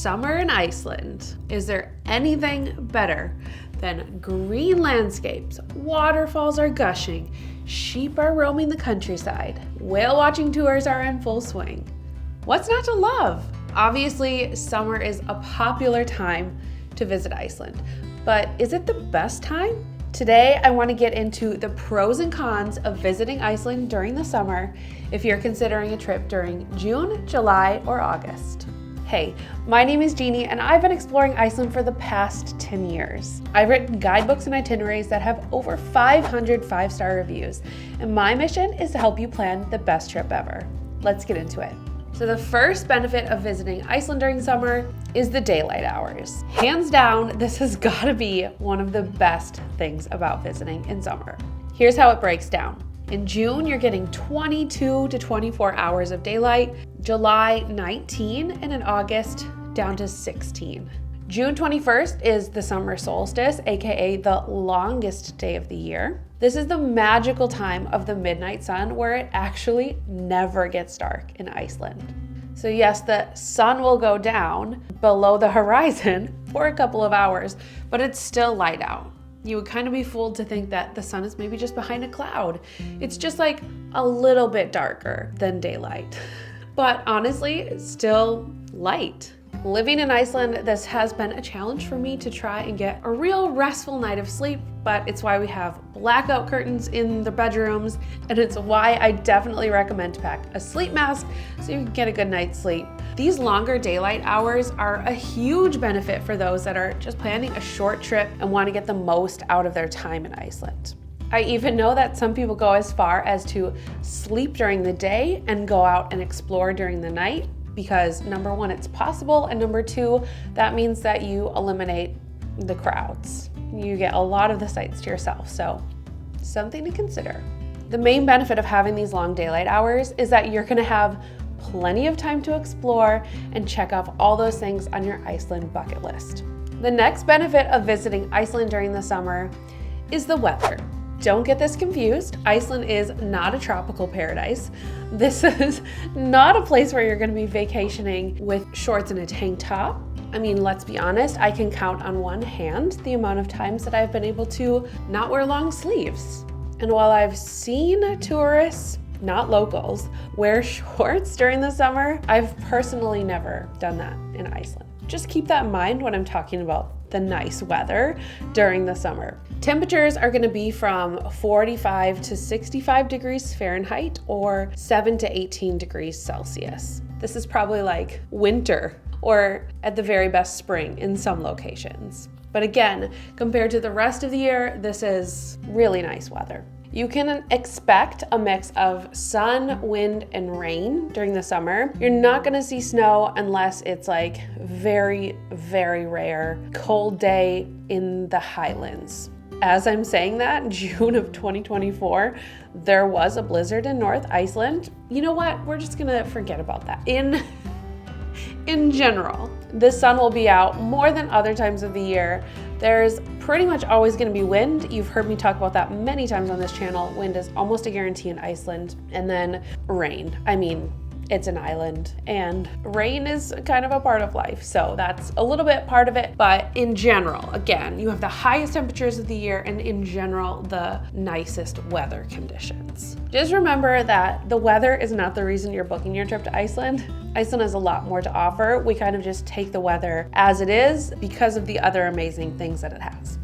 Summer in Iceland. Is there anything better than green landscapes, waterfalls are gushing, sheep are roaming the countryside, whale watching tours are in full swing? What's not to love? Obviously, summer is a popular time to visit Iceland, but is it the best time? Today, I want to get into the pros and cons of visiting Iceland during the summer if you're considering a trip during June, July, or August. Hey, my name is Jeannie and I've been exploring Iceland for the past 10 years. I've written guidebooks and itineraries that have over 500 five-star reviews, and my mission is to help you plan the best trip ever. Let's get into it. So the first benefit of visiting Iceland during summer is the daylight hours. Hands down, this has got to be one of the best things about visiting in summer. Here's how it breaks down. In June, you're getting 22 to 24 hours of daylight, July 19, and in August, down to 16. June 21st is the summer solstice, aka the longest day of the year. This is the magical time of the midnight sun where it actually never gets dark in Iceland. So yes, the sun will go down below the horizon for a couple of hours, but it's still light out. You would kind of be fooled to think that the sun is maybe just behind a cloud. It's just like a little bit darker than daylight. But honestly, it's still light. Living in Iceland, this has been a challenge for me to try and get a real restful night of sleep, but it's why we have blackout curtains in the bedrooms, and it's why I definitely recommend to pack a sleep mask so you can get a good night's sleep. These longer daylight hours are a huge benefit for those that are just planning a short trip and want to get the most out of their time in Iceland. I even know that some people go as far as to sleep during the day and go out and explore during the night, because number one, it's possible, and number two, that means that you eliminate the crowds. You get a lot of the sights to yourself, so something to consider. The main benefit of having these long daylight hours is that you're gonna have plenty of time to explore and check off all those things on your Iceland bucket list. The next benefit of visiting Iceland during the summer is the weather. Don't get this confused. Iceland is not a tropical paradise. This is not a place where you're gonna be vacationing with shorts and a tank top. I mean, let's be honest, I can count on one hand the amount of times that I've been able to not wear long sleeves. And while I've seen tourists, not locals, wear shorts during the summer, I've personally never done that in Iceland. Just keep that in mind when I'm talking about the nice weather during the summer. Temperatures are going to be from 45 to 65 degrees Fahrenheit or 7 to 18 degrees Celsius. This is probably like winter or at the very best spring in some locations. But again, compared to the rest of the year, this is really nice weather. You can expect a mix of sun, wind, and rain during the summer. You're not gonna see snow unless it's like very, very rare cold day in the highlands. As I'm saying that, in June of 2024, there was a blizzard in North Iceland. You know what? We're just gonna forget about that. In general, the sun will be out more than other times of the year. There's pretty much always going to be wind. You've heard me talk about that many times on this channel. Wind is almost a guarantee in Iceland. And then rain. I mean, it's an island and rain is kind of a part of life. So that's a little bit part of it. But in general, again, you have the highest temperatures of the year and in general, the nicest weather conditions. Just remember that the weather is not the reason you're booking your trip to Iceland. Iceland has a lot more to offer. We kind of just take the weather as it is because of the other amazing things that it has.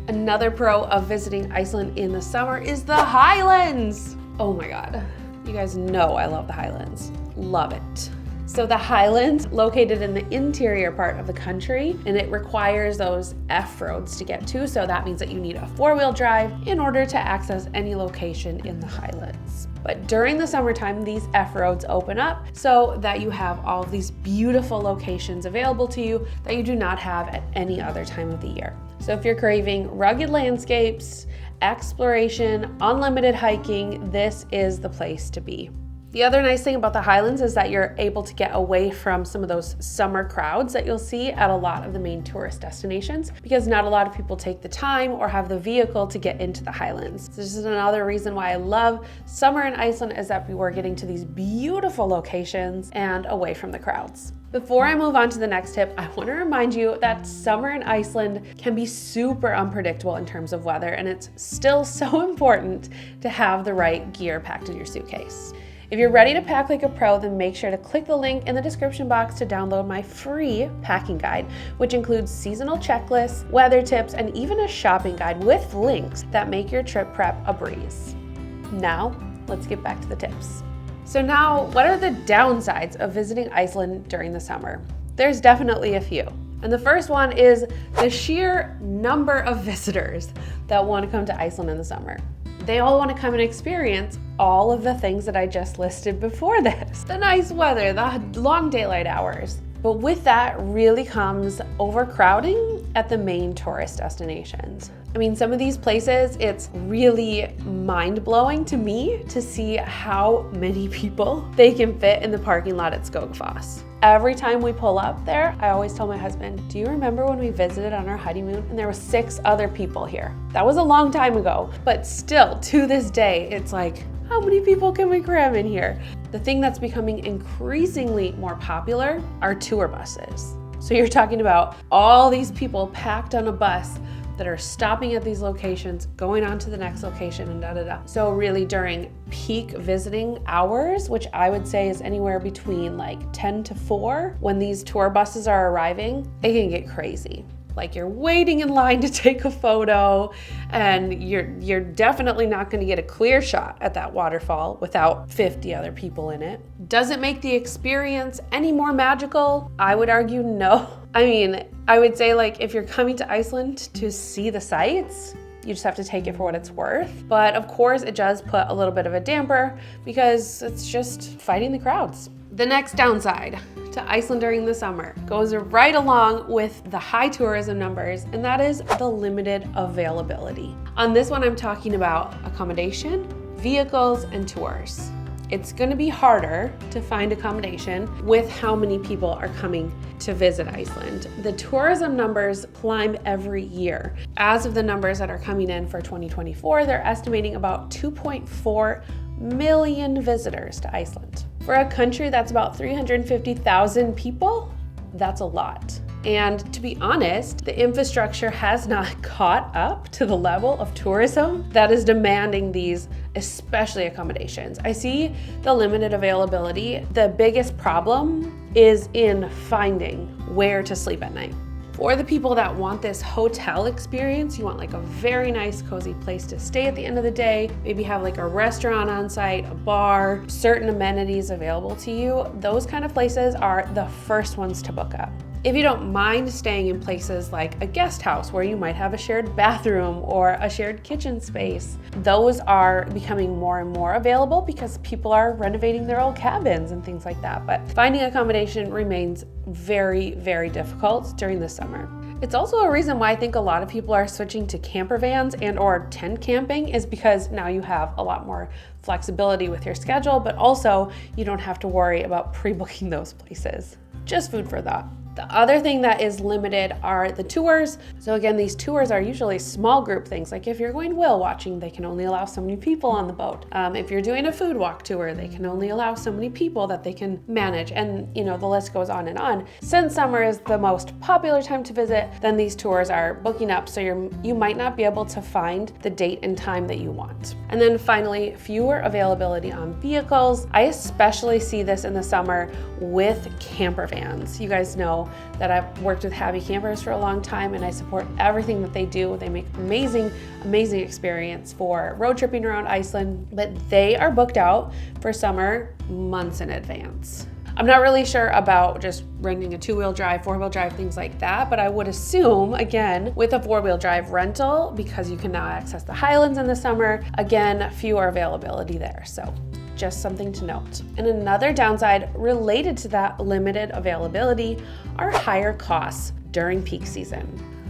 Another pro of visiting Iceland in the summer is the highlands. Oh my God. You guys know I love the highlands. Love it. So the highlands, located in the interior part of the country, and it requires those F-roads to get to. So that means that you need a four-wheel drive in order to access any location in the highlands. But during the summertime, these F-roads open up so that you have all of these beautiful locations available to you that you do not have at any other time of the year. So if you're craving rugged landscapes, exploration, unlimited hiking, this is the place to be. The other nice thing about the highlands is that you're able to get away from some of those summer crowds that you'll see at a lot of the main tourist destinations, because not a lot of people take the time or have the vehicle to get into the highlands. So this is another reason why I love summer in Iceland, is that we were getting to these beautiful locations and away from the crowds. Before I move on to the next tip, I want to remind you that summer in Iceland can be super unpredictable in terms of weather, and it's still so important to have the right gear packed in your suitcase. If you're ready to pack like a pro, then make sure to click the link in the description box to download my free packing guide, which includes seasonal checklists, weather tips, and even a shopping guide with links that make your trip prep a breeze. Now, let's get back to the tips. So now, what are the downsides of visiting Iceland during the summer? There's definitely a few. And the first one is the sheer number of visitors that want to come to Iceland in the summer. They all want to come and experience all of the things that I just listed before this. The nice weather, the long daylight hours. But with that really comes overcrowding at the main tourist destinations. I mean, some of these places, it's really mind-blowing to me to see how many people they can fit in the parking lot at Skogafoss. Every time we pull up there, I always tell my husband, do you remember when we visited on our honeymoon and there were 6 other people here? That was a long time ago, but still to this day, it's like, how many people can we cram in here? The thing that's becoming increasingly more popular are tour buses. So you're talking about all these people packed on a bus that are stopping at these locations, going on to the next location, and da-da-da. So really during peak visiting hours, which I would say is anywhere between like 10 to 4, when these tour buses are arriving, it can get crazy. Like you're waiting in line to take a photo, and you're definitely not gonna get a clear shot at that waterfall without 50 other people in it. Does it make the experience any more magical? I would argue no. I mean, I would say like if you're coming to Iceland to see the sights, you just have to take it for what it's worth. But of course it does put a little bit of a damper because it's just fighting the crowds. The next downside to Iceland during the summer goes right along with the high tourism numbers, and that is the limited availability. On this one, I'm talking about accommodation, vehicles, and tours. It's gonna be harder to find accommodation with how many people are coming to visit Iceland. The tourism numbers climb every year. As of the numbers that are coming in for 2024, they're estimating about 2.4 million visitors to Iceland. For a country that's about 350,000 people, that's a lot. And to be honest, the infrastructure has not caught up to the level of tourism that is demanding these, especially accommodations. I see the limited availability. The biggest problem is in finding where to sleep at night. For the people that want this hotel experience, you want like a very nice cozy place to stay at the end of the day, maybe have like a restaurant on site, a bar, certain amenities available to you. Those kind of places are the first ones to book up. If you don't mind staying in places like a guest house where you might have a shared bathroom or a shared kitchen space, those are becoming more and more available because people are renovating their old cabins and things like that. But finding accommodation remains very, very difficult during the summer. It's also a reason why I think a lot of people are switching to camper vans and or tent camping, is because now you have a lot more flexibility with your schedule, but also you don't have to worry about pre-booking those places. Just food for thought. The other thing that is limited are the tours. So again, these tours are usually small group things. Like if you're going whale watching, they can only allow so many people on the boat. If you're doing a food walk tour, they can only allow so many people that they can manage. And the list goes on and on. Since summer is the most popular time to visit, then these tours are booking up. So you might not be able to find the date and time that you want. And then finally, fewer availability on vehicles. I especially see this in the summer with camper vans. You guys know that I've worked with Happy Campers for a long time, and I support everything that they do. They make amazing experience for road tripping around Iceland, but they are booked out for summer months in advance. I'm not really sure about just renting a 2-wheel drive, 4-wheel drive, things like that, but I would assume, again, with a 4-wheel drive rental, because you can now access the highlands in the summer, again, fewer availability there. So just something to note. And another downside related to that limited availability are higher costs during peak season.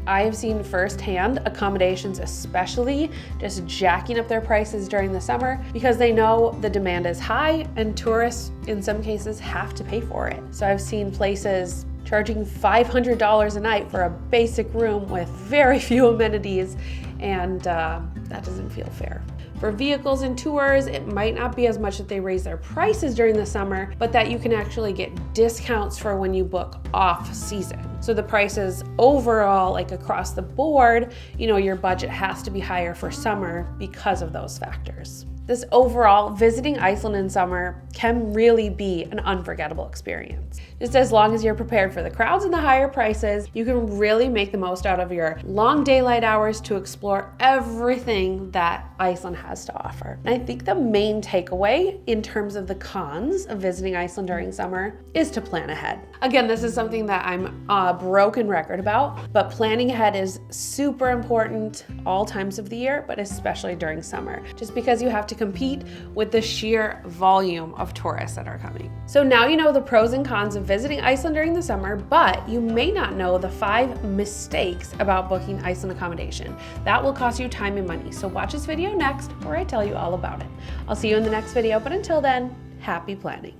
I have seen firsthand accommodations especially just jacking up their prices during the summer because they know the demand is high and tourists in some cases have to pay for it. So I've seen places charging $500 a night for a basic room with very few amenities, and that doesn't feel fair. For vehicles and tours, it might not be as much that they raise their prices during the summer, but that you can actually get discounts for when you book off season. So the prices overall, like across the board, your budget has to be higher for summer because of those factors. This overall, visiting Iceland in summer can really be an unforgettable experience. Just as long as you're prepared for the crowds and the higher prices, you can really make the most out of your long daylight hours to explore everything that Iceland has to offer. And I think the main takeaway in terms of the cons of visiting Iceland during summer is to plan ahead. Again, this is something that I'm a broken record about, but planning ahead is super important all times of the year, but especially during summer, just because you have to compete with the sheer volume of tourists that are coming. So now you know the pros and cons of visiting Iceland during the summer, but you may not know the 5 mistakes about booking Iceland accommodation. That will cost you time and money. So watch this video next where I tell you all about it. I'll see you in the next video, but until then, happy planning.